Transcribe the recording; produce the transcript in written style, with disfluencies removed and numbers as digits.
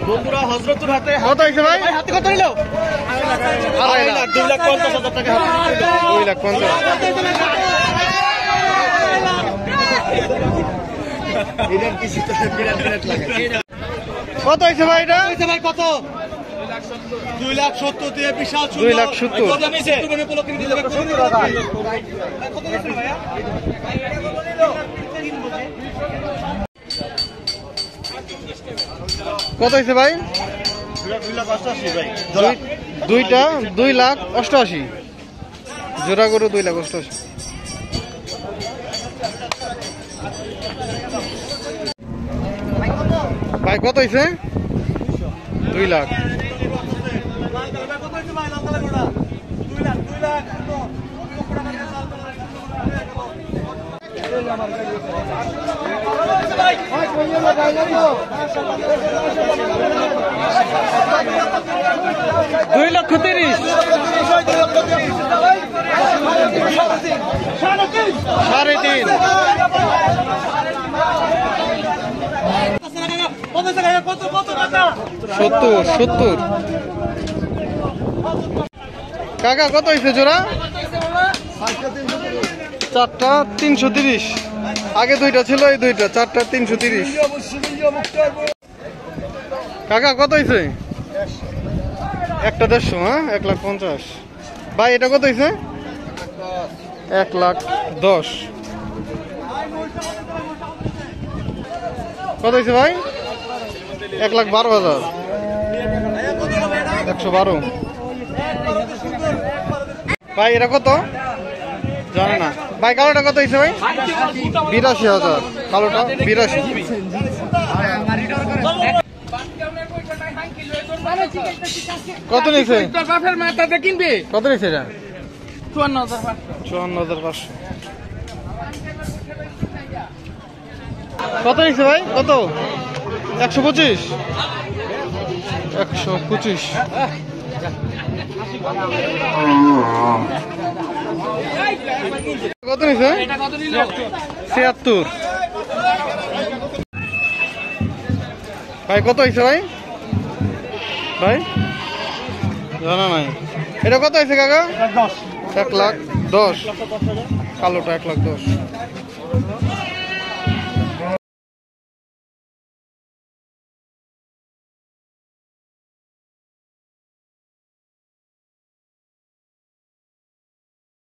বন্ধুরা হযরতপুর হাতে কত হইছে ভাই? ভাই হাতে কত নিলো? 2.5 লাখ 2,50,000 টাকা। 2,50,000 এটার কিছু তো বিরাট বিরাট লাগে। কত হইছে ভাই এটা? হইছে ভাই কত? 2,70,000 দিয়ে বিশাল সুন্দর। 2,70,000 কত নিছে? তুমি বলো কিনে দিলে কত টাকা? কত নিছে ভাইয়া? কত হইছে ভাই? 2,88,000 ভাই। দুইটা 2,88,000 জোড়া গরু 2,88,000। ভাই কত হইছে? 2 লাখ। দুই লক্ষ 30। 3.5। 70। কাকা কত হয়েছে জোড়া? 4টা 330। আগে দুইটা ছিল, এই দুইটা 4টা 330। কাকা কত হয়েছে? একটা 150। হ্যাঁ 1,50,000। ভাই এটা কত হয়েছে? 1,10,000। কত হয়েছে ভাই? 1,12,000। 112। ভাই এটা কত জানে না ভাই? কালোটা কত হয়েছে ভাই? 82,000। কালোটা 82। কত নিয়েছে? কত নিয়েছে এটা? 54,500। কত নিয়েছে ভাই? কত? 125। 125। কত নিছে? 76। ভাই কত হয়েছে ভাই? ভাই জানা নাই। এটা কত হয়েছে কাকা? 1,10,000। কালোটা 1,10,000।